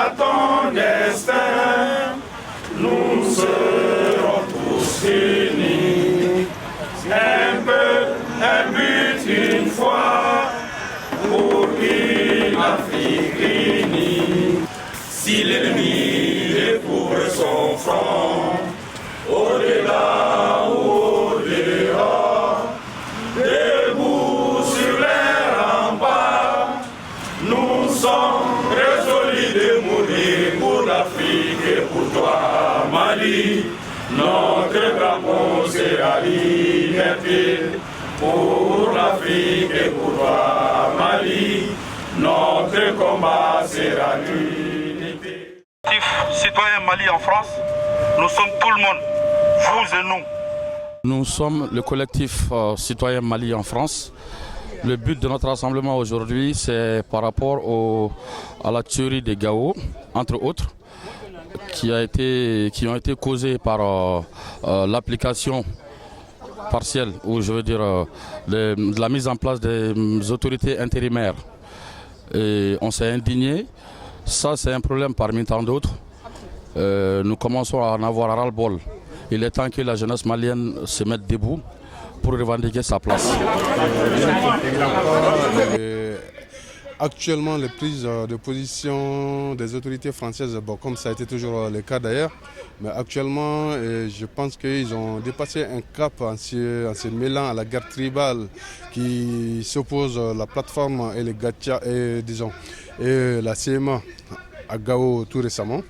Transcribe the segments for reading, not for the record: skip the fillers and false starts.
à ton destin, nous serons tous unis. Un peu, un but, une foi, pour une Afrique unie. Si l'ennemi découvre son front, au-delà ou au-dehors, debout sur les remparts, nous sommes résolus de mourir pour l'Afrique et pour toi, Mali. Notre drapeau sera liberté pour l'Afrique et pour toi, Mali. Notre combat sera l'unité. Citoyens Mali en France, nous sommes tout le monde, vous et nous. Nous sommes le collectif Citoyens Mali en France. Le but de notre rassemblement aujourd'hui, c'est par rapport à la tuerie des Gao, entre autres, qui ont été causées par l'application partielle, ou je veux dire de la mise en place des autorités intérimaires. Et on s'est indigné. Ça, c'est un problème parmi tant d'autres. Nous commençons à en avoir ras-le-bol. Il est temps que la jeunesse malienne se mette debout pour revendiquer sa place. Actuellement, les prises de position des autorités françaises, bon, comme ça a été toujours le cas d'ailleurs, mais actuellement, je pense qu'ils ont dépassé un cap en se mêlant à la guerre tribale qui s'oppose à la plateforme et les Gacha et la CMA à Gao tout récemment,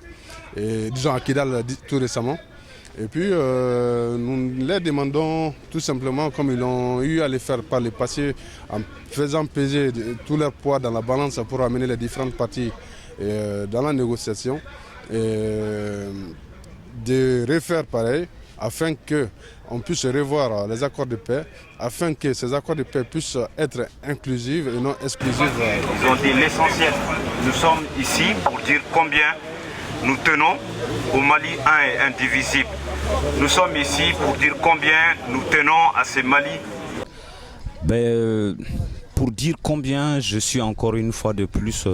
et disons à Kidal tout récemment. Et puis nous les demandons tout simplement, comme ils ont eu à le faire par le passé, en faisant peser tout leur poids dans la balance pour amener les différentes parties dans la négociation, de refaire pareil afin qu'on puisse revoir les accords de paix, afin que ces accords de paix puissent être inclusifs et non exclusifs. Ils ont dit l'essentiel. Nous sommes ici pour dire combien nous tenons au Mali un et indivisible. Nous sommes ici pour dire combien nous tenons à ce Mali. Pour dire combien je suis encore une fois de plus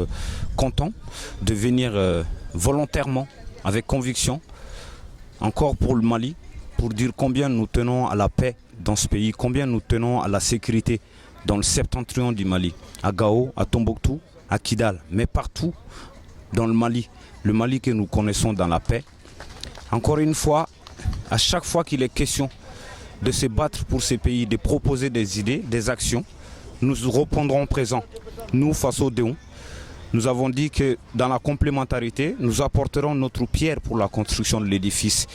content de venir volontairement, avec conviction, encore pour le Mali, pour dire combien nous tenons à la paix dans ce pays, combien nous tenons à la sécurité dans le septentrion du Mali, à Gao, à Tombouctou, à Kidal, mais partout dans le Mali que nous connaissons dans la paix. Encore une fois, à chaque fois qu'il est question de se battre pour ces pays, de proposer des idées, des actions, nous répondrons présents. Nous, face au Déon, nous avons dit que dans la complémentarité, nous apporterons notre pierre pour la construction de l'édifice.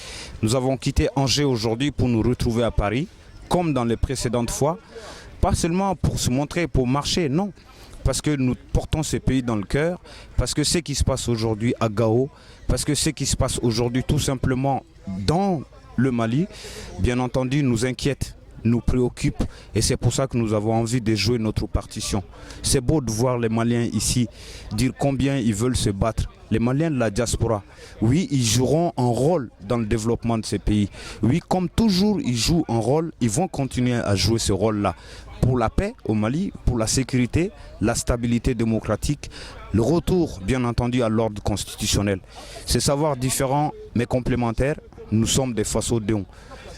Nous avons quitté Angers aujourd'hui pour nous retrouver à Paris, comme dans les précédentes fois, pas seulement pour se montrer, pour marcher, non. Parce que nous portons ce pays dans le cœur, parce que ce qui se passe aujourd'hui à Gao, parce que ce qui se passe aujourd'hui tout simplement dans le Mali, bien entendu, nous inquiète, nous préoccupe, et c'est pour ça que nous avons envie de jouer notre partition. C'est beau de voir les Maliens ici dire combien ils veulent se battre. Les Maliens de la diaspora, oui, ils joueront un rôle dans le développement de ces pays. Oui, comme toujours, ils jouent un rôle, ils vont continuer à jouer ce rôle-là. Pour la paix au Mali, pour la sécurité, la stabilité démocratique, le retour, bien entendu, à l'ordre constitutionnel. Ces savoirs différents mais complémentaires, nous sommes des Faso-Déon.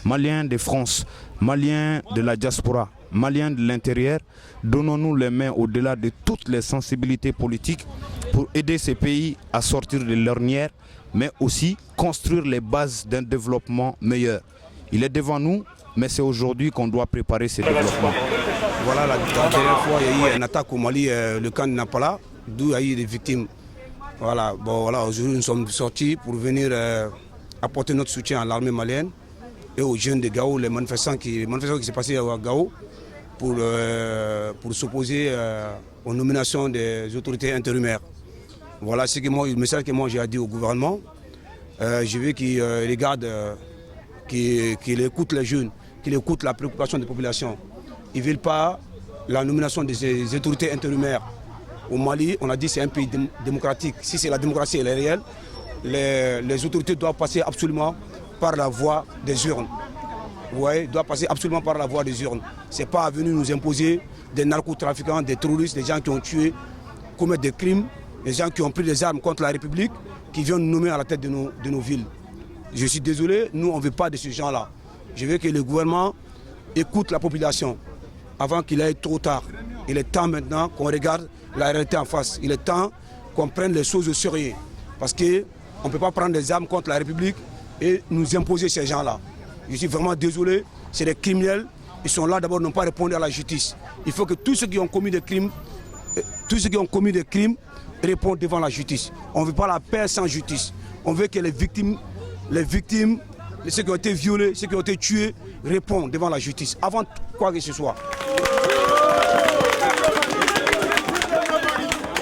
Maliens de France, Maliens de la diaspora, Maliens de l'intérieur, donnons-nous les mains au-delà de toutes les sensibilités politiques pour aider ces pays à sortir de l'ornière, mais aussi construire les bases d'un développement meilleur. Il est devant nous, mais c'est aujourd'hui qu'on doit préparer ce développement. Voilà, la dernière fois, il y a eu une attaque au Mali, le camp de Napala, d'où il y a eu des victimes. Voilà, aujourd'hui, nous sommes sortis pour venir apporter notre soutien à l'armée malienne et aux jeunes de Gao, les manifestants qui s'est passé à Gao pour s'opposer aux nominations des autorités intérimaires. Voilà le message que moi j'ai à dire au gouvernement. Je veux qu'il regarde, qu'il écoute les jeunes, qu'il écoute la préoccupation des populations. Ils ne veulent pas la nomination des autorités intérimaires. Au Mali, on a dit que c'est un pays démocratique. Si c'est la démocratie, elle est réelle, les autorités doivent passer absolument par la voie des urnes. Ouais, doivent passer absolument par la voie des urnes. Ce n'est pas venu nous imposer des narcotrafiquants, des terroristes, des gens qui ont tué, commettent des crimes les gens qui ont pris des armes contre la République, qui viennent nous nommer à la tête de nos villes. Je suis désolé, nous on ne veut pas de ces gens-là. Je veux que le gouvernement écoute la population avant qu'il aille trop tard. Il est temps maintenant qu'on regarde la réalité en face. Il est temps qu'on prenne les choses au sérieux. Parce qu'on ne peut pas prendre des armes contre la République et nous imposer ces gens-là. Je suis vraiment désolé, c'est des criminels. Ils sont là d'abord, n'ont pas répondu à la justice. Il faut que tous ceux qui ont commis des crimes, répondent devant la justice. On ne veut pas la paix sans justice. On veut que les victimes, ceux qui ont été violés, ceux qui ont été tués, répondent devant la justice, avant quoi que ce soit.